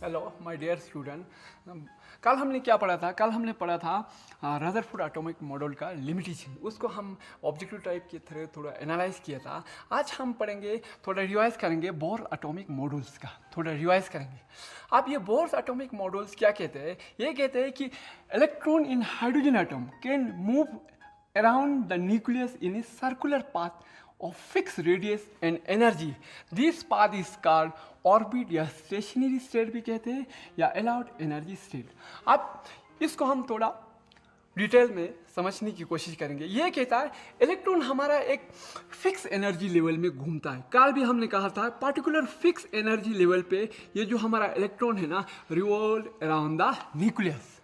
Hello my dear student. कल हमने क्या पढ़ा था? कल हमने पढ़ा था रदरफोर्ड एटॉमिक मॉडल का लिमिटेशन। उसको हम ऑब्जेक्टिव टाइप के थ्रू थोड़ा एनालाइज किया था। आज हम पढ़ेंगे, थोड़ा रिवाइज करेंगे बोर एटॉमिक मॉडल्स का, थोड़ा रिवाइज करेंगे। अब ये बोर एटॉमिक मॉडल्स क्या कहते हैं? ये कहते हैं कि electron in hydrogen atom can move around the nucleus in a circular path of fixed radius and energy. This path is called orbit या stationary state भी कहते हैं या allowed energy state. अब इसको हम थोड़ा डिटेल में समझने की कोशिश करेंगे। ये कहता है इलेक्ट्रॉन हमारा एक फिक्स एनर्जी लेवल में घूमता है। कल भी हमने कहा था पर्टिकुलर फिक्स एनर्जी लेवल पे ये जो हमारा इलेक्ट्रॉन है ना, रिवॉल्व अराउंड द न्यूक्लियस।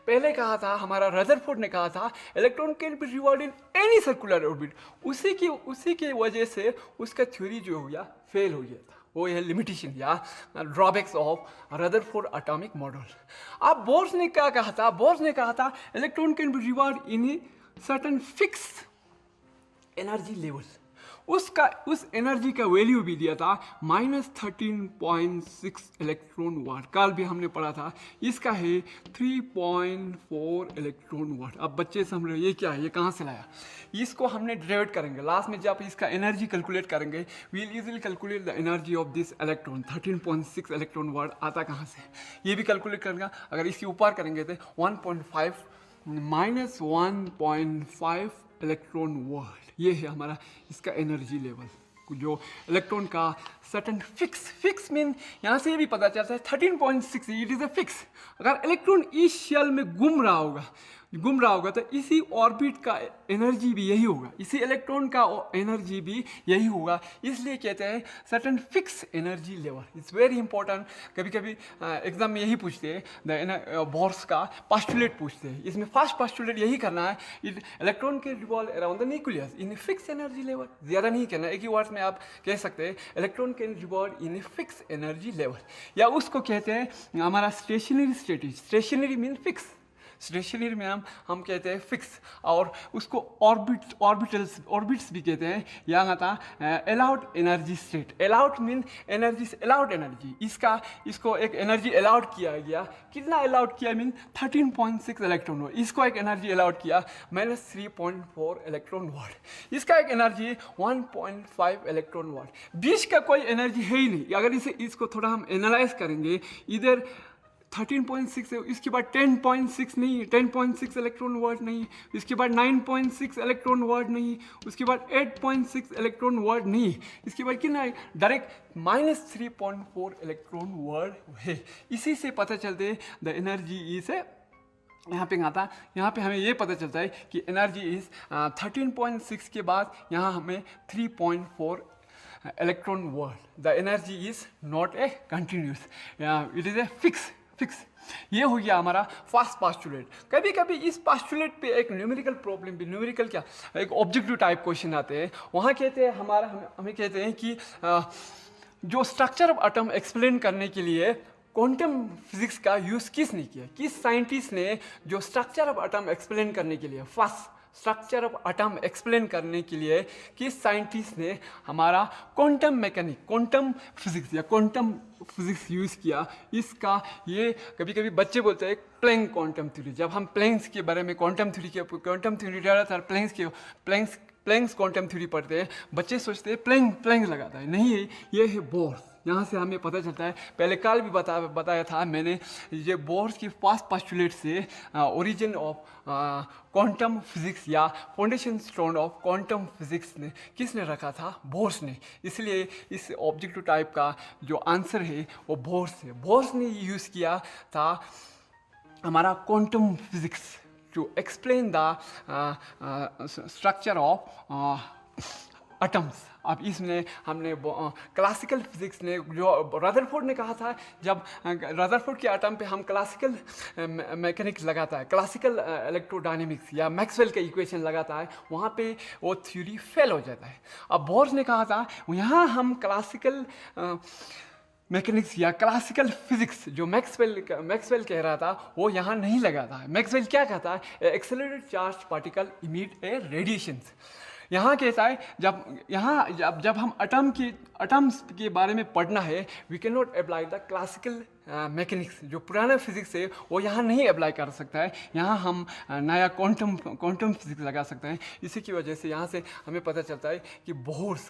पहले कहा था, हमारा रदरफोर्ड ने कहा था electron can be revolve in any circular orbit. उसी की वजह से उसका थ्योरी जो हो गया फेल हो गया था। वो है लिमिटेशन या drawbacks of Rutherford atomic model. अब बोर्स ने क्या कहा था? बोर्स ने कहा था electron can be revolve in a certain fix energy level. उस एनर्जी का वैल्यू भी दिया था -13.6 इलेक्ट्रॉन वाट। कल भी हमने पढ़ा था इसका है 3.4 इलेक्ट्रॉन वाट। अब बच्चे समझ रहे ये क्या है, ये कहाँ से लाया? इसको हमने डेरिवेट करेंगे लास्ट में। जब इसका एनर्जी कैलकुलेट करेंगे we will easily calculate the energy of this electron. 13.6 electron volt आता कहाँ से, ये भी कैलकुलेट करेंगे। अगर इसके ऊपर करेंगे तो 1.5 -1.5 इलेक्ट्रॉन वाट। ये है हमारा इसका एनर्जी लेवल जो इलेक्ट्रॉन का सर्टन फिक्स मीन यहाँ से ये भी पता चलता है 13.6 इट इज़ अ फिक्स। अगर इलेक्ट्रॉन इस शेल में घूम रहा होगा तो इसी ऑर्बिट का एनर्जी भी यही होगा, इसी इलेक्ट्रॉन का एनर्जी भी यही होगा। इसलिए कहते हैं certain fix energy level. It's very important. कभी कभी एग्जाम में यही पूछते हैं, द बोर्स का पास्टुलेट पूछते हैं। इसमें फर्स्ट पास्टुलेट यही करना है, इलेक्ट्रॉन के revolve around the nucleus in fix energy level. ज़्यादा नहीं कहना, एक ही वर्ड में आप कह सकते हैं electron can revolve in fix energy level. या उसको कहते हैं हमारा stationary state. Stationary mean fix. Stationary में हम कहते हैं फिक्स, और उसको ऑर्बिट्स भी कहते हैं। यहाँ आता allowed energy state. Allowed mean energy, allowed energy. इसको एक एनर्जी अलाउड किया गया। कितना अलाउड किया? Mean 13.6 electron volt. इसको एक एनर्जी अलाउड किया -3.4 इलेक्ट्रॉन वोल्ट। इसका एक एनर्जी 1.5 इलेक्ट्रॉन वोल्ट। बीच का कोई एनर्जी है ही नहीं। अगर इसको थोड़ा हम एनालाइज करेंगे, इधर 13.6 है, इसके बाद 10.6 नहीं, 10.6 इलेक्ट्रॉन वोल्ट नहीं, इसके बाद 9.6 इलेक्ट्रॉन वोल्ट नहीं, उसके बाद 8.6 इलेक्ट्रॉन वोल्ट नहीं, इसके बाद कितना है? डायरेक्ट -3.4 इलेक्ट्रॉन वोल्ट है। इसी से पता चलते हैं द एनर्जी इज यहाँ पे आता, यहाँ पे हमें ये पता चलता है कि एनर्जी इज 13.6 के बाद यहाँ हमें 3.4 electron volt. The energy is not a continuous, it is a fix. ये हो गया हमारा फर्स्ट पास्टुलेट। कभी कभी इस पास्टुलेट पे एक न्यूमेरिकल प्रॉब्लम भी, न्यूमेरिकल क्या, एक ऑब्जेक्टिव टाइप क्वेश्चन आते हैं। वहाँ कहते हैं हमें कहते हैं कि जो स्ट्रक्चर ऑफ एटम एक्सप्लेन करने के लिए क्वांटम फिजिक्स का यूज़ किसने किया? किस साइंटिस्ट ने जो स्ट्रक्चर ऑफ एटम एक्सप्लेन करने के लिए, first structure of atom explain करने के लिए किस साइंटिस्ट ने हमारा क्वांटम मैकेनिक, क्वांटम फिजिक्स या क्वांटम फिजिक्स यूज़ किया? इसका ये कभी कभी बच्चे बोलते हैं प्लैंक क्वांटम थ्योरी। जब हम प्लैंक्स के बारे में क्वांटम थ्योरी ज़्यादातर प्लैंक्स क्वांटम थ्योरी पढ़ते हैं, बच्चे सोचते हैं प्लैंक लगाता है। नहीं, ये है बोर्स। यहाँ से हमें पता चलता है, पहले कल भी बताया था मैंने, ये बोर्स की फर्स्ट पास्टुलेट से ओरिजिन ऑफ क्वांटम फिजिक्स या foundation stone of quantum physics ने किसने रखा था? बोर्स ने। इसलिए इस ऑब्जेक्टिव टाइप का जो आंसर है वो बोर्स है। बोर्स ने यूज़ किया था हमारा quantum physics to explain the structure of atoms. अब इसमें हमने क्लासिकल फिजिक्स ने, जो रदरफोर्ड ने कहा था, जब रदरफोर्ड के एटम पे हम क्लासिकल मैकेनिक्स लगाता है, क्लासिकल इलेक्ट्रोडायनेमिक्स या मैक्सवेल का इक्वेशन लगाता है, वहाँ पे वो थ्योरी फेल हो जाता है। अब बोर्स ने कहा था यहाँ हम क्लासिकल मैकेनिक्स या क्लासिकल फिजिक्स जो मैक्सवेल कह रहा था वो यहाँ नहीं लगाता है। मैक्सवेल क्या कहता है? एक्सेलरेटेड चार्ज पार्टिकल इमिट ए रेडिएशंस। यहाँ कहता है जब हम एटम्स के बारे में पढ़ना है, we can not apply the classical mechanics जो पुराना फिजिक्स है वो यहाँ नहीं अप्लाई कर सकता है, यहाँ हम नया क्वांटम फिजिक्स लगा सकते हैं। इसी की वजह से यहाँ से हमें पता चलता है कि बोर्स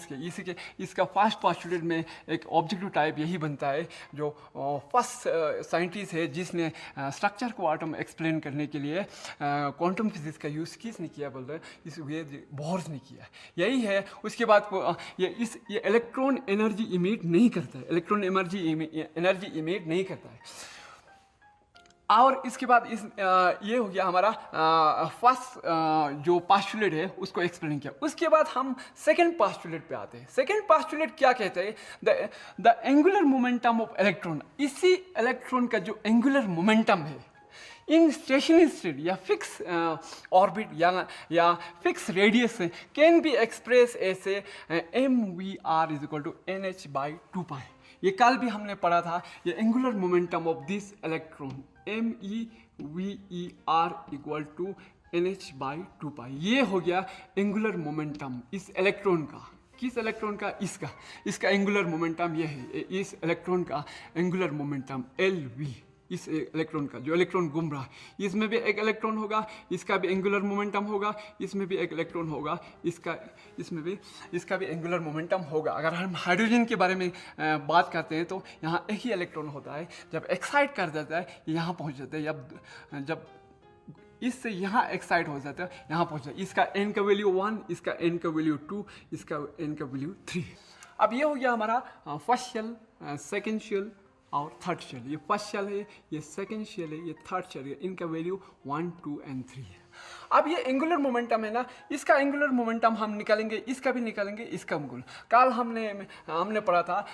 के इसी के इसका फर्स्ट पोस्टुलेट में एक ऑब्जेक्टिव टाइप यही बनता है, जो फर्स्ट साइंटिस्ट है जिसने स्ट्रक्चर को आटम एक्सप्लेन करने के लिए क्वांटम फिजिक्स का यूज़ किसने किया बोल रहे हैं, इस वे बोर्स ने किया, यही है। उसके बाद ये इलेक्ट्रॉन एनर्जी इमिट नहीं करता है, इलेक्ट्रॉन एनर्जी इमिट नहीं करता है। और इसके बाद ये हो गया हमारा फर्स्ट जो पोस्टुलेट है उसको एक्सप्लेन किया। उसके बाद हम सेकंड पोस्टुलेट पे आते हैं। सेकंड पोस्टुलेट क्या कहते हैं, the angular momentum of electron. इसी इलेक्ट्रॉन का जो एंगुलर मोमेंटम है इन स्टेशनरी स्टेट या फिक्स ऑर्बिट या fix radius can be express ऐसे mv/(NH/2π)। ये कल भी हमने पढ़ा था, ये angular momentum of this electron MEVER=NH/2π। ये हो गया एंगुलर मोमेंटम इस इलेक्ट्रॉन का। किस इलेक्ट्रॉन का? इसका एंगुलर मोमेंटम ये है, इस इलेक्ट्रॉन का एंगुलर मोमेंटम LV। इस इलेक्ट्रॉन का जो इलेक्ट्रॉन घूम रहा है, इसमें भी एक इलेक्ट्रॉन होगा, इसका भी एंगुलर मोमेंटम होगा, इसमें भी एक इलेक्ट्रॉन होगा, इसमें भी इसका भी एंगुलर मोमेंटम होगा। अगर हम हाइड्रोजन के बारे में बात करते हैं तो यहाँ एक ही इलेक्ट्रॉन होता है, जब एक्साइट कर जाता है यहाँ पहुँच जाता है, जब इससे यहाँ एक्साइट हो जाता है यहाँ पहुँच जाता है। इसका n का वैल्यू 1, इसका n का वैल्यू 2, इसका n का वैल्यू 3। अब ये हो गया हमारा फर्स्ट शेल, सेकेंड शेल और थर्ड शेल। ये फर्स्ट शेल है, ये सेकंड शेल है, ये थर्ड शेल है। इनका वैल्यू 1, 2 एंड 3 है। अब ये एंगुलर मोमेंटम है ना, इसका एंगुलर मोमेंटम हम निकालेंगे, इसका भी निकालेंगे, इसका एंगुलर। कल हमने पढ़ा था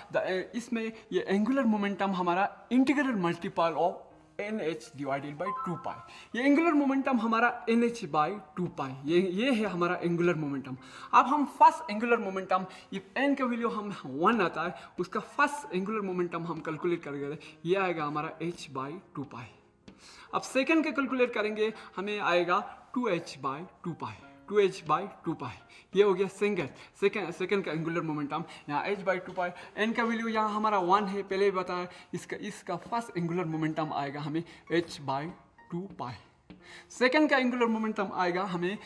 इसमें ये एंगुलर मोमेंटम हमारा इंटीग्रल मल्टीपल ऑफ NH/2π। ये एंगुलर मोमेंटम हमारा NH/2π, ये है हमारा एंगुलर मोमेंटम। अब हम first angular momentum, if n का वैल्यू हम 1 आता है, उसका फर्स्ट एंगुलर मोमेंटम हम कैलकुलेट करेंगे, ये आएगा हमारा H/2π। अब सेकंड का कैलकुलेट करेंगे, हमें आएगा 2H/2π। ये हो गया सेकंड का एंगुलर मोमेंटम। यहाँ H/2π, n का वैल्यू यहाँ हमारा 1 है, पहले ही बताया। इसका फर्स्ट एंगुलर मोमेंटम आएगा हमें H/2π। सेकंड का एंगुलर मोमेंटम आएगा हमें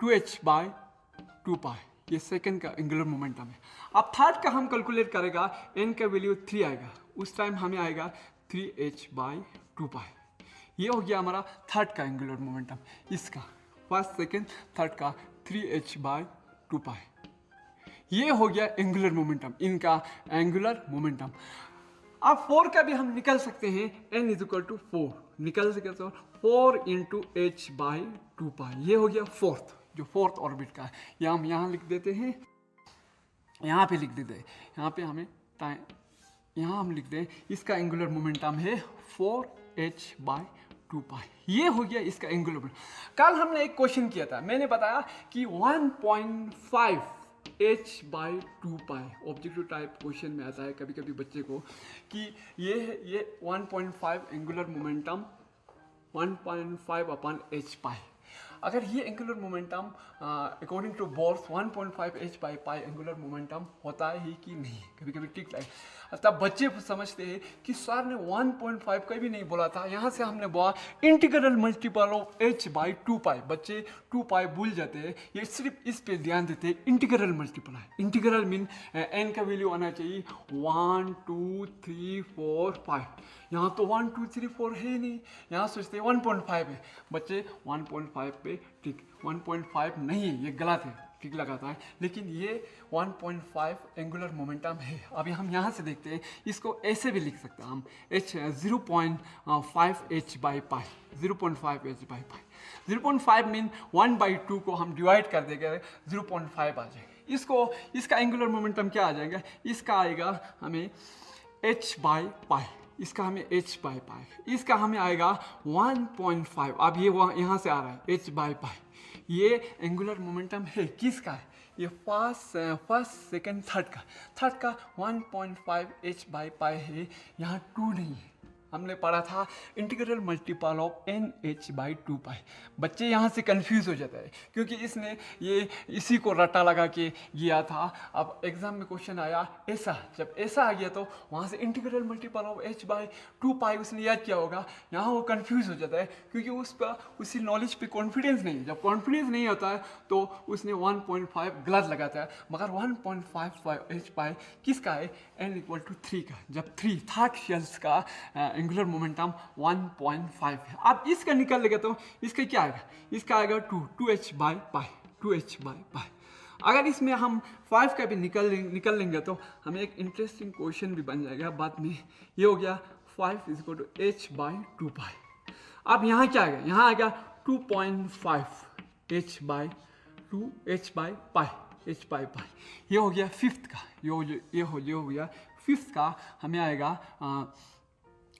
2H/2π। ये सेकंड का एंगुलर मोमेंटम है। अब थर्ड का हम कैलकुलेट करेगा, n का वैल्यू 3 आएगा, उस टाइम हमें आएगा 3H/2π। ये हो गया हमारा थर्ड का एंगुलर मोमेंटम। इसका फर्स्ट सेकंड थर्ड का 3H/2π। ये हो गया एंगुलर मोमेंटम, इनका एंगुलर मोमेंटम। अब 4 का भी हम निकल सकते हैं, n=4 निकल सकते हैं, 4 × H/2π। ये हो गया जो फोर्थ ऑर्बिट का है। ये हम यहाँ लिख देते हैं, यहाँ पे लिख देते हैं, यहाँ हम लिख दें, इसका एंगुलर मोमेंटम है 4H/2π। ये हो गया इसका एंगुलर मोमेंटम। कल हमने एक क्वेश्चन किया था, मैंने बताया कि 1.5 H/2π ऑब्जेक्टिव टाइप क्वेश्चन में आता है कभी कभी बच्चे को, कि ये 1.5 एंगुलर मोमेंटम 1.5/H/π। अगर ये angular momentum according to Bohr's 1.5 H/π angular momentum होता है ही कि नहीं, कभी कभी ठीक लगे। तब बच्चे समझते हैं कि सर ने 1.5 कभी नहीं बोला था, यहाँ से हमने बोला इंटीग्रल मल्टीपल ऑफ H/2π। बच्चे 2π भूल जाते हैं, ये सिर्फ इस पे ध्यान देते हैं, इंटीग्रल मल्टीपल है। इंटीग्रल मीन n का वैल्यू आना चाहिए 1, 2, 3, 4, 5। यहाँ तो 1, 2, 3, 4 है नहीं, यहाँ सोचते हैं 1.5 है। बच्चे 1.5 पे ठीक, 1.5 नहीं है, ये गलत है, ठीक लगाता है, लेकिन ये 1.5 एंगुलर मोमेंटम है। अभी हम यहाँ से देखते हैं, इसको ऐसे भी लिख सकते हैं हम 0.5 H/π। 0.5 H/π 0.5 मीन 1/2 को हम डिवाइड कर देंगे, 0.5 आ जाएगा। इसका एंगुलर मोमेंटम क्या आ जाएगा, इसका आएगा हमें H/π, इसका हमें H/π, इसका हमें आएगा 1.5। अब ये यहाँ से आ रहा है H/π। ये एंगुलर मोमेंटम है किसका है, ये फर्स्ट सेकंड थर्ड का 1.5 H/π है। यहाँ 2 नहीं है, हमने पढ़ा था integral multiple of n h by 2 pi. बच्चे यहाँ से कंफ्यूज हो जाते हैं क्योंकि इसने ये इसी को रट्टा लगा के किया था। अब एग्जाम में क्वेश्चन आया ऐसा, जब ऐसा आ गया तो वहाँ से integral multiple of H by 2 पाई उसने याद किया होगा। यहाँ वो कंफ्यूज हो जाता है क्योंकि उस पर उसी नॉलेज पे कॉन्फिडेंस नहीं है। जब कॉन्फिडेंस नहीं होता है तो उसने 1.5 गलत लगाता है, मगर 1.55 एच पाई किसका है, n इक्वल टू 3 का। जब 3 थर्ड शेल्स का एंगुलर मोमेंटम 1.5 है। अब इसका निकल लेगा तो इसका क्या आएगा, इसका आएगा 2h by pi, 2h by पाई। अगर इसमें हम 5 का भी निकल लेंगे तो हमें एक इंटरेस्टिंग क्वेश्चन भी बन जाएगा बाद में। ये हो गया 5 is equal to h by 2 pi. अब यहाँ क्या आएगा, यहाँ आएगा 2.5 h by 2h by pi, h by pi. ये हो गया फिफ्थ का, ये हो गया फिफ्थ का। हमें आएगा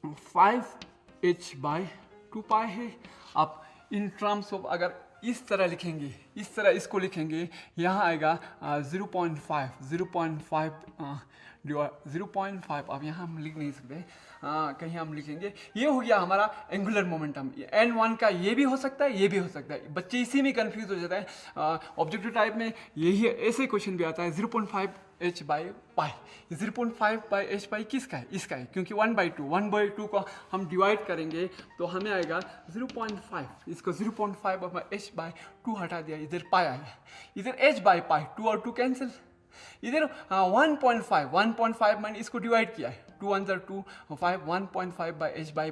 5h बाई 2 पाई है। अब इन टर्म्स ऑफ अगर इस तरह लिखेंगे, इस तरह इसको लिखेंगे, यहाँ आएगा 0.5। अब यहाँ हम लिख नहीं सकते, कहीं हम लिखेंगे। ये हो गया हमारा एंगुलर मोमेंटम। n1 का ये भी हो सकता है, ये भी हो सकता है। बच्चे इसी में कंफ्यूज हो जाता है। ऑब्जेक्टिव टाइप में यही ऐसे क्वेश्चन भी आता है 0.5 h by pi. 0.5 by h पाई किसका है, इसका है, क्योंकि 1/2 को हम डिवाइड करेंगे तो हमें आएगा 0.5। इसको 0.5 h बाई 2 हटा दिया, इधर पाई आया, इधर h बाई पाई, 2 और 2 कैंसिल। इधर 1.5 मैंने इसको डिवाइड किया है, 2 1 2 5, 1.5 बाई h बाई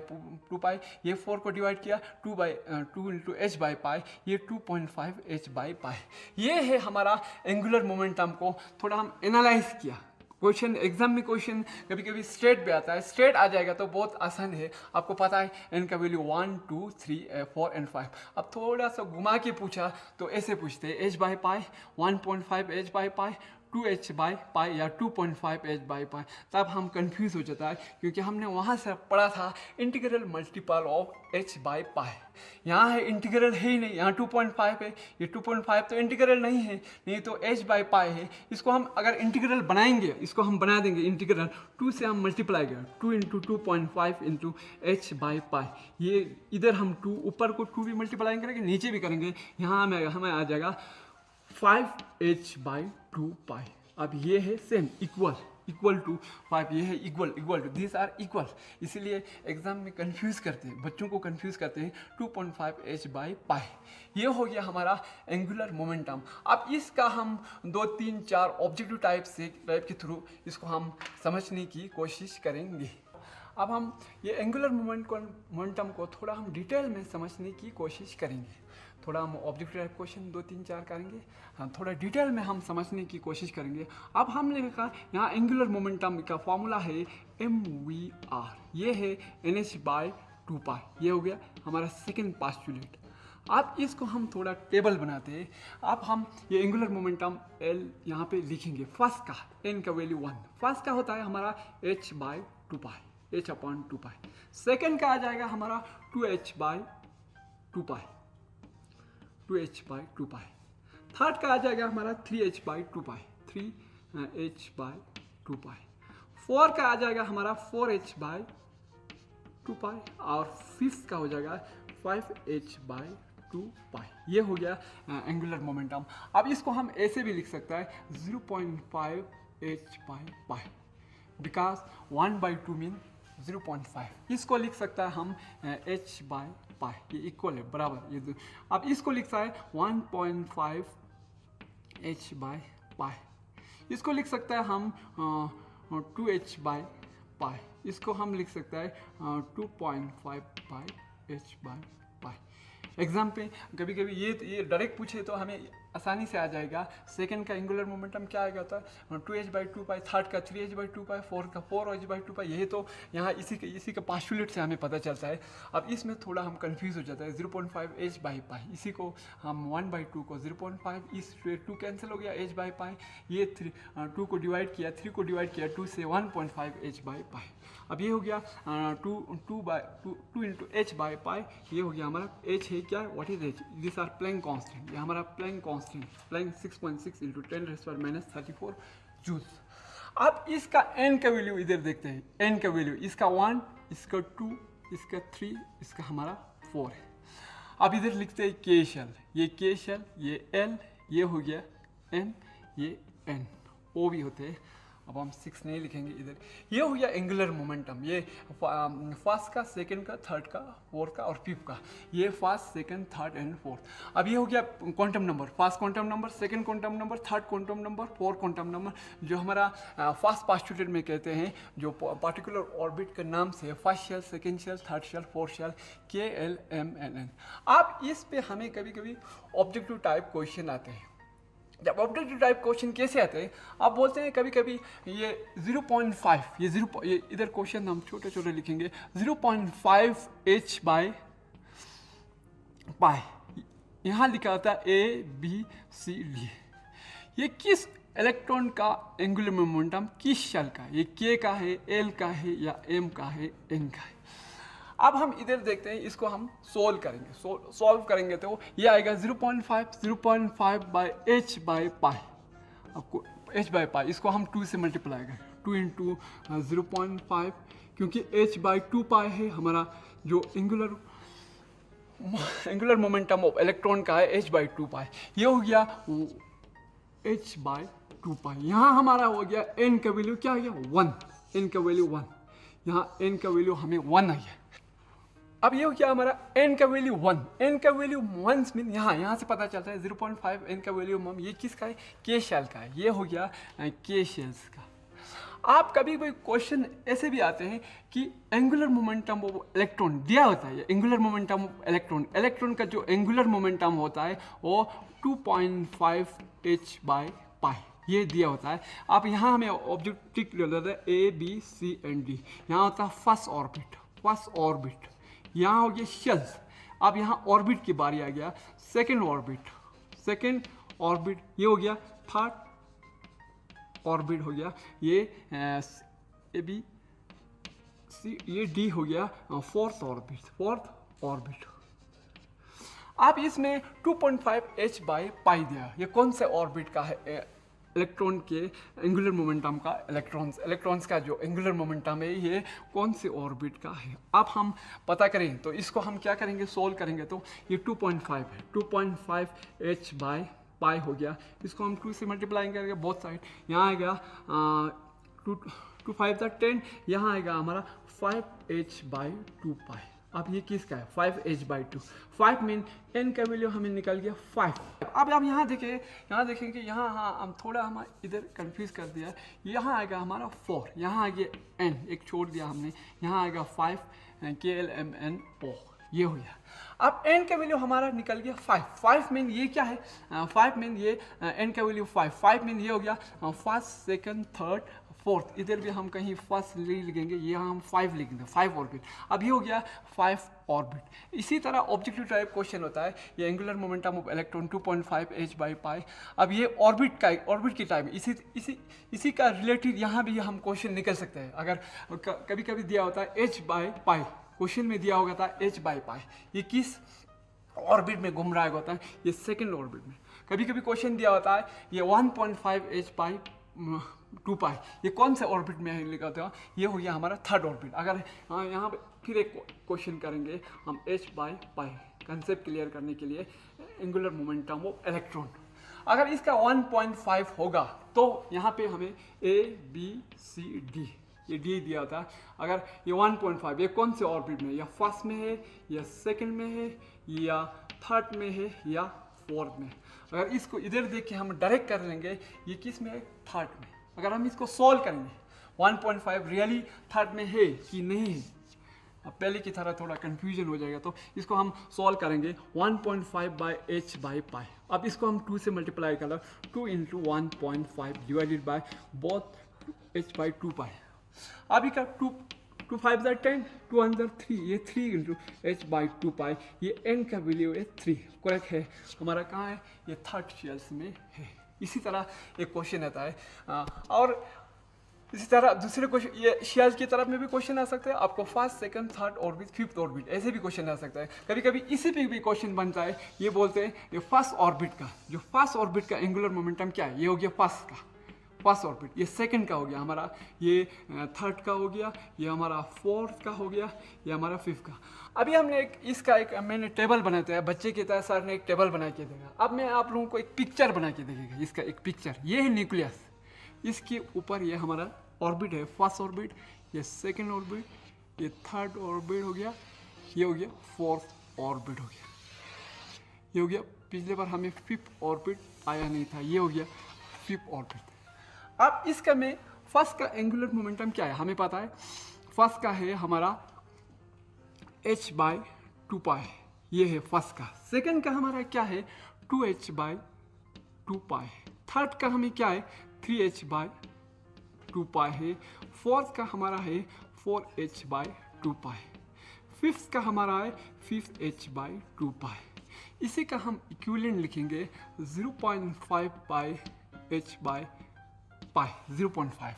2 पाई। ये 4 को डिवाइड किया, 2 इंटू h बाई पाई, ये 2.5 h बाई पाई। ये है हमारा एंगुलर मोमेंटम को थोड़ा हम एनालाइज किया। क्वेश्चन एग्जाम में क्वेश्चन कभी कभी स्ट्रेट भी आता है, स्ट्रेट आ जाएगा तो बहुत आसान है। आपको पता है n का वैल्यू 1 2 3 4 एंड 5। अब थोड़ा सा घुमा के पूछा तो ऐसे पूछते हैं h by pi 1.5 h by pi 2h by पाई या 2.5 h बाई पाई। तब हम कंफ्यूज हो जाता है क्योंकि हमने वहाँ से पढ़ा था integral multiple of h by पाई। यहाँ है इंटीग्रल है ही नहीं, यहाँ 2.5 है, ये 2.5 तो इंटीग्रल नहीं है, नहीं तो h बाई पाई है। इसको हम अगर इंटीग्रल बनाएंगे, इसको हम बना देंगे इंटीग्रल, 2 से हम मल्टीप्लाई करें, 2 into 2.5 into h by pi. ये इधर हम 2 ऊपर को 2 भी मल्टीप्लाई करेंगे, नीचे भी करेंगे, यहाँ हमें आ जाएगा 5h बाई 2 पाई। अब ये है सेम इक्वल टू 5, ये है equal to, this are equal. इसीलिए एग्जाम में कंफ्यूज करते हैं, बच्चों को कंफ्यूज करते हैं 2.5 h बाई पाई। ये हो गया हमारा एंगुलर मोमेंटम। अब इसका हम 2 3 4 ऑब्जेक्टिव टाइप के थ्रू इसको हम समझने की कोशिश करेंगे। अब हम ये एंगुलर मोमेंटम को थोड़ा हम डिटेल में समझने की कोशिश करेंगे। थोड़ा हम ऑब्जेक्टिव टाइप क्वेश्चन 2 3 4 करेंगे, हाँ, थोड़ा डिटेल में हम समझने की कोशिश करेंगे। अब हमने देखा यहाँ एंगुलर मोमेंटम का फॉर्मूला है mvr, ये है nh बाई 2 पाई। ये हो गया हमारा सेकेंड पोस्टुलेट। अब इसको हम थोड़ा टेबल बनाते हैं। अब हम ये एंगुलर मोमेंटम L यहाँ पे लिखेंगे। फर्स्ट का n का वैल्यू 1, फर्स्ट का होता है हमारा h by 2 pi, h upon 2 pi. Second का आ जाएगा हमारा 2h by 2 pi, 2h by 2 pi. Third का आ जाएगा हमारा 3h by 2 pi, 3h by 2 pi. Four का आ जाएगा हमारा 4h बाई 2 पाई और फिफ्थ का हो जाएगा 5h बाई 2 पाई। ये हो गया एंगुलर मोमेंटम। अब इसको हम ऐसे भी लिख सकता है 0.5h by pi, because 1/2 mean 0.5। इसको लिख सकता है हम h बाई पाई, ये इक्वल है, बराबर। ये अब इसको लिखता है 1.5 h बाई पाई। इसको लिख सकता है हम 2h बाई पाई। इसको हम लिख सकता है 2.5 by h by pi. Exam पे कभी कभी ये डायरेक्ट पूछे तो हमें आसानी से आ जाएगा। सेकंड का एंगुलर मोमेंटम क्या आएगा था 2h बाई 2 पाई, थर्ड का 3h बाई 2 पाई, फोर्थ का 4h बाई 2 पाई। यही तो यहाँ इसी का पोस्टुलेट से हमें पता चलता है। अब इसमें थोड़ा हम कंफ्यूज हो जाता है 0.5 h बाई पाई। इसी को हम 1/2 को 0.5, इस 2 कैंसिल हो गया, h बाई पाई। ये 2 को डिवाइड किया, 3 को डिवाइड किया 2 से, 1.5 h बाई पाई। अब ये हो गया 2 इंटू h बाई पाई। ये हो गया हमारा h है क्या, what is h, this are Planck constant. ये हमारा Planck constant, Planck 6.6 into 10⁻³ joules. अब इसका n का वैल्यू इधर देखते हैं, n का वैल्यू इसका 1, इसका 2, इसका 3, इसका हमारा 4 है। अब इधर लिखते हैं के शेल, ये के शेल, ये l, ये हो गया n, ये n, ओ भी होते हैं। अब हम 6 नहीं लिखेंगे इधर। ये हो गया एंगुलर मोमेंटम, ये फर्स्ट का, सेकंड का, थर्ड का, फोर्थ का और फिफ्थ का, ये first, second, third and fourth. अब ये हो गया quantum number, first quantum number, second quantum number, third quantum number, fourth quantum number, जो हमारा फर्स्ट पोस्टुलेट में कहते हैं, जो पर्टिकुलर ऑर्बिट के नाम से first shell, second shell, third shell, fourth shell, K L M N N. अब इस पे हमें कभी कभी ऑब्जेक्टिव टाइप क्वेश्चन आते हैं। जब ऑब्जेक्टिव टाइप क्वेश्चन कैसे आते हैं, आप बोलते हैं कभी कभी ये 0.5, ये इधर क्वेश्चन हम छोटे छोटे लिखेंगे, 0.5 h बाय पाई, यहाँ लिखा होता है ए बी सी डी। ये किस इलेक्ट्रॉन का एंगुलर मोमेंटम किस शेल का, ये के का है, एल का है या एम का है, एन का है। अब हम इधर देखते हैं, इसको हम सोल्व करेंगे, सॉल्व करेंगे तो ये आएगा 0.5 बाय h बाय पाई। आपको h बाय पाई इसको हम 2 से मल्टीप्लाई करें, 2 इंटू 0.5, क्योंकि h बाय 2 पाई है हमारा जो एंगुलर मोमेंटम ऑफ इलेक्ट्रॉन का है, h बाय 2 पाई। ये हो गया h बाय 2 पाई। यहाँ हमारा हो गया n का वैल्यू क्या आ गया, 1, n का वैल्यू 1, यहाँ n का वैल्यू हमें 1 आ गया। अब ये हो गया हमारा n का वैल्यू 1, n का वैल्यू 1 मीन यहाँ से पता चलता है 0.5 n का वैल्यू ये किसका है, के शेल का है। ये हो गया के शेल्स का। आप कभी कोई क्वेश्चन ऐसे भी आते हैं कि एंगुलर मोमेंटम ऑफ इलेक्ट्रॉन दिया होता है, एंगुलर मोमेंटम ऑफ इलेक्ट्रॉन का जो एंगुलर मोमेंटम होता है वो 2.5 h बाय पाई, ये दिया होता है। आप यहाँ हमें ऑब्जेक्टिव ले लेते हैं A B C and D. यहाँ होता है फर्स्ट ऑर्बिट, यहाँ हो गया शेल्स। अब यहाँ ऑर्बिट की बारी आ गया, सेकेंड ऑर्बिट, ये हो गया थर्ड ऑर्बिट हो गया, ये ए बी सी, ये डी हो गया फोर्थ ऑर्बिट। अब इसमें 2.5 h बाय पाई दिया, ये कौन से ऑर्बिट का है, इलेक्ट्रॉन के एंगुलर मोमेंटम का, इलेक्ट्रॉन्स का जो एंगुलर मोमेंटम है ये कौन से ऑर्बिट का है। अब हम पता करें तो इसको हम क्या करेंगे, सोल्व करेंगे तो ये 2.5 है, 2.5 h बाय पाई हो गया। इसको हम 2 से मल्टीप्लाई करेंगे बोथ साइड, यहाँ आएगा 2 5 10, यहाँ आएगा हमारा 5h बाय 2 पाई। अब ये किसका है, 5h बाई 2, 5 मीन n का वैल्यू हमें निकल गया 5। अब आप यहाँ देखेंगे यहाँ हम थोड़ा हम इधर कंफ्यूज कर दिया, यहाँ आएगा हमारा 4, यहाँ आ गया n, एक छोड़ दिया हमने, यहाँ आएगा 5 KLMNO, ये हो गया। अब n का वैल्यू हमारा निकल गया 5 मीन ये क्या है, 5 मीन ये n का वैल्यू 5 मीन ये हो गया फर्स्ट, सेकंड, थर्ड, फोर्थ। इधर भी हम कहीं फर्स्ट लिखेंगे, यहाँ हम 5 लिखेंगे, 5 ऑर्बिट। अब ये हो गया 5 ऑर्बिट। इसी तरह ऑब्जेक्टिव टाइप क्वेश्चन होता है, ये angular momentum of electron 2.5 h by पाई। अब ये ऑर्बिट की टाइप, इसी का रिलेटेड यहाँ भी हम क्वेश्चन निकल सकते हैं। अगर कभी कभी दिया होता है h बाई पाई, क्वेश्चन में दिया होगा था h बाई पाई, ये किस ऑर्बिट में घूम रहा होता है, ये सेकेंड ऑर्बिट में। कभी कभी क्वेश्चन दिया होता है ये 1.5 h बाई 2 पाई, ये कौन से ऑर्बिट में लिखा था, ये हो गया हमारा थर्ड ऑर्बिट। अगर यहाँ पे फिर एक क्वेश्चन करेंगे हम h by pi, concept clear करने के लिए, एंगुलर मोमेंटम ऑफ इलेक्ट्रॉन। अगर इसका 1.5 होगा तो यहाँ पे हमें A B C D, ये D दिया होता है। अगर ये 1.5, ये कौन से ऑर्बिट में, या फर्स्ट में है, या सेकंड में है, या थर्ड में है, या फोर्थ में। अगर इसको इधर देख के हम डायरेक्ट कर लेंगे, ये किस में है, थर्ड में। अगर हम इसको सॉल्व करेंगे 1.5 रियली थर्ड में है कि नहीं है, अब पहले की तरह थोड़ा कंफ्यूजन हो जाएगा, तो इसको हम सॉल्व करेंगे 1.5 बाई h बाई पाई। अब इसको हम 2 से मल्टीप्लाई कर, 2 into 1.5 divided by both h by 2 पाई। अभी का 2 5 10, 2 अंदर 3, ये 3 इंटू h बाई 2 पाई, ये n का वैल्यू है 3, करेक्ट है। हमारा कहाँ है, ये थर्ड शेल्स में है। इसी तरह एक क्वेश्चन आता है, और इसी तरह दूसरे क्वेश्चन, ये शेल्स की तरफ में भी क्वेश्चन आ सकते हैं आपको, first, second, third orbit, fifth orbit, ऐसे भी क्वेश्चन आ सकता है। कभी कभी इसी पे भी क्वेश्चन बनता है, ये बोलते हैं ये फर्स्ट ऑर्बिट का, जो फर्स्ट ऑर्बिट का एंगुलर मोमेंटम क्या है, ये हो गया फर्स्ट का, फर्स्ट ऑर्बिट, ये सेकंड का हो गया हमारा, ये थर्ड का हो गया, ये हमारा फोर्थ का हो गया, ये हमारा फिफ्थ का। अभी हमने इसका एक मैंने टेबल बनाते हैं, बच्चे की तरह सर ने एक टेबल बना के देगा। अब मैं आप लोगों को एक पिक्चर बना के देखेगा, इसका एक पिक्चर, ये है न्यूक्लियस, इसके ऊपर ये हमारा ऑर्बिट है, फर्स्ट ऑर्बिट, ये सेकेंड ऑर्बिट, ये थर्ड ऑर्बिट हो गया, ये हो गया फोर्थ ऑर्बिट हो गया, ये हो गया। पिछले बार हमें फिफ्थ ऑर्बिट आया नहीं था, ये हो गया फिफ्थ ऑर्बिट। अब इसका में फर्स्ट का एंगुलर मोमेंटम क्या है हमें पता है, फर्स्ट का है हमारा h/2π, ये है फर्स्ट का। सेकंड का हमारा क्या है 2h/2π। थर्ड का हमें क्या है 3h/2π है। फोर्थ का हमारा है 4h/2π। फिफ्थ का हमारा है 5h/2π। इसी का हम इक्विवेलेंट लिखेंगे 0.5π h/π, 0.5।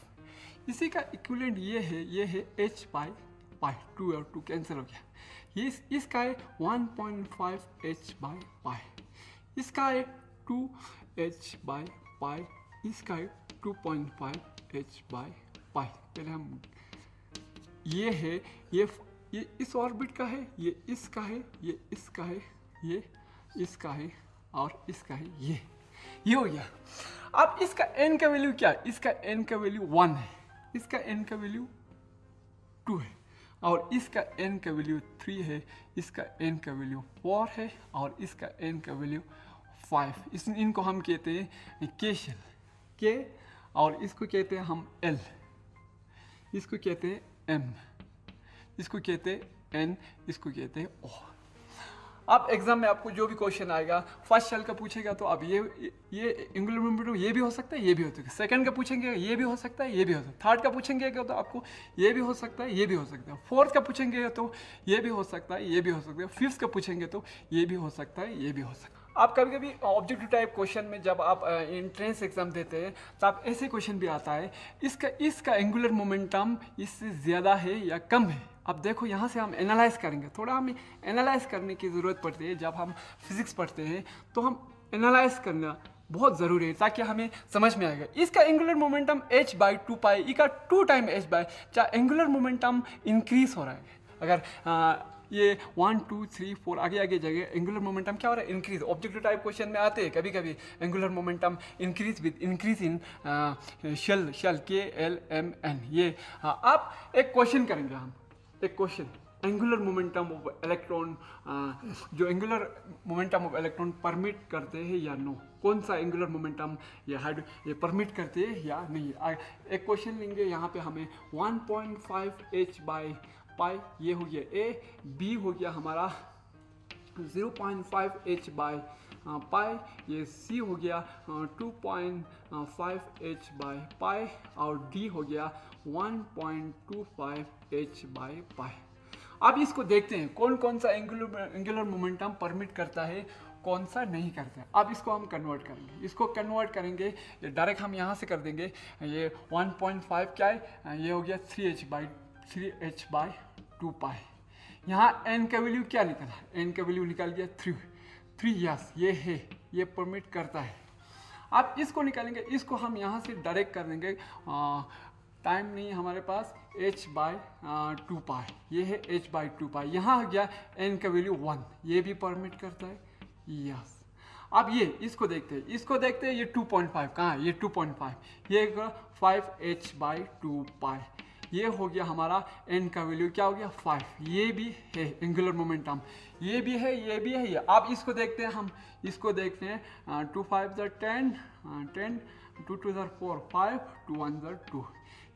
इसी का इक्विवेलेंट ये है h/π, 2 और 2 कैंसिल हो गया। ये इसका है 1.5 h/π, इसका है 2h/π, इसका है 2.5 h/π। पहले हम ये है, ये इस ऑर्बिट का है, ये इसका है, ये इसका है, ये इसका है और इसका है, ये हो गया। अब इसका n का वैल्यू क्या है, इसका n का वैल्यू 1 है, इसका n का वैल्यू 2 है और इसका n का वैल्यू 3 है, इसका n का वैल्यू 4 है और इसका n का वैल्यू 5। इनको हम कहते हैं के शेल, के, और इसको कहते हैं हम l, इसको कहते हैं m, इसको कहते हैं n, इसको कहते हैं o। अब एग्जाम में आपको जो भी क्वेश्चन आएगा फर्स्ट शेल का पूछेगा तो अब ये एंगुलर मोमेंटम ये भी हो सकता है, ये भी हो सकता है। सेकंड का पूछेंगे ये भी हो सकता है, ये भी हो सकता है। थर्ड का पूछेंगे तो आपको ये भी हो सकता है, ये भी हो सकता है। फोर्थ का पूछेंगे तो ये भी हो सकता है, ये भी हो सकता है। फिफ्थ का पूछेंगे तो ये भी हो सकता है, ये भी हो सकता है। आप कभी कभी ऑब्जेक्टिव टाइप क्वेश्चन में जब आप एंट्रेंस एग्जाम देते हैं तो आप ऐसे क्वेश्चन भी आता है, इसका एंगुलर मोमेंटम इससे ज़्यादा है या कम है। अब देखो यहाँ से हम एनालाइज करेंगे, थोड़ा हमें एनालाइज करने की ज़रूरत पड़ती है। जब हम फिजिक्स पढ़ते हैं तो हम एनालाइज करना बहुत ज़रूरी है ताकि हमें समझ में आएगा। इसका एंगुलर मोमेंटम h/2π, इसका 2 टाइम h/, चाहे एंगुलर मोमेंटम इंक्रीज हो रहा है। अगर ये 1 2 3 4 आगे आगे जगह एंगुलर मोमेंटम क्या हो रहा है, इंक्रीज। ऑब्जेक्टिव टाइप क्वेश्चन में आते हैं कभी कभी angular momentum increase with increase in shell KLMN। ये आप एक क्वेश्चन करेंगे, हम एक question, angular momentum of electron, जो angular momentum of electron permit करते हैं या नो, कौन सा एंगुलर मोमेंटम ये परमिट करते हैं या नहीं। एक क्वेश्चन लेंगे, यहाँ पे हमें 1.5 h/π, ये हो गया A, B हो गया हमारा 0.5 h/π, ये C हो गया 2.5 h/π और D हो गया 1.25 h/π। अब इसको देखते हैं कौन कौन सा एंगुलर मोमेंटम परमिट करता है, कौन सा नहीं करता है। अब इसको हम कन्वर्ट करेंगे, इसको कन्वर्ट करेंगे डायरेक्ट हम यहाँ से कर देंगे। ये 1.5 क्या है, ये हो गया 3h/2π। यहाँ n का वैल्यू क्या निकला, n का वैल्यू निकल गया 3। यस, ये है, ये परमिट करता है। अब इसको निकालेंगे, इसको हम यहाँ से डायरेक्ट कर देंगे, टाइम नहीं हमारे पास, h/2π, ये है h/2π। यहाँ आ गया n का वैल्यू 1, ये भी परमिट करता है। यस, अब ये इसको देखते हैं, ये 2.5 कहाँ है, ये 2.5, ये 5h/2π, ये हो गया हमारा n का वैल्यू क्या हो गया 5। ये भी है एंगुलर मोमेंटम, ये भी है, ये भी है, ये। अब इसको देखते हैं, हम इसको देखते हैं, 2 5 10, 10 2 2 4 5 2 1 2,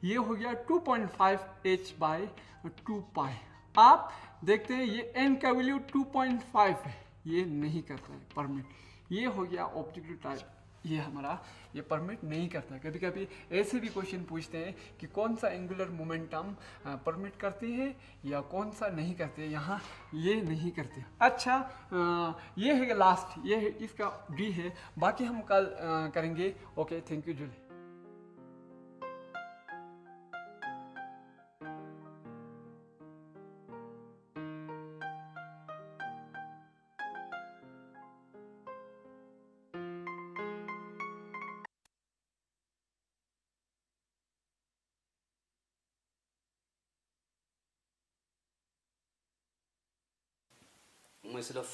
ये हो गया 2.5 h/2π। आप देखते हैं ये n का वैल्यू 2.5 है, ये नहीं करता है परमिट। ये हो गया ऑब्जेक्टिव टाइप, ये हमारा ये परमिट नहीं करता है। कभी कभी ऐसे भी क्वेश्चन पूछते हैं कि कौन सा एंगुलर मोमेंटम परमिट करती है या कौन सा नहीं करते, यहाँ ये नहीं करते। अच्छा, ये है लास्ट, ये है इसका डी है, बाकी हम कल करेंगे। Okay, thank you Julie. में सिर्फ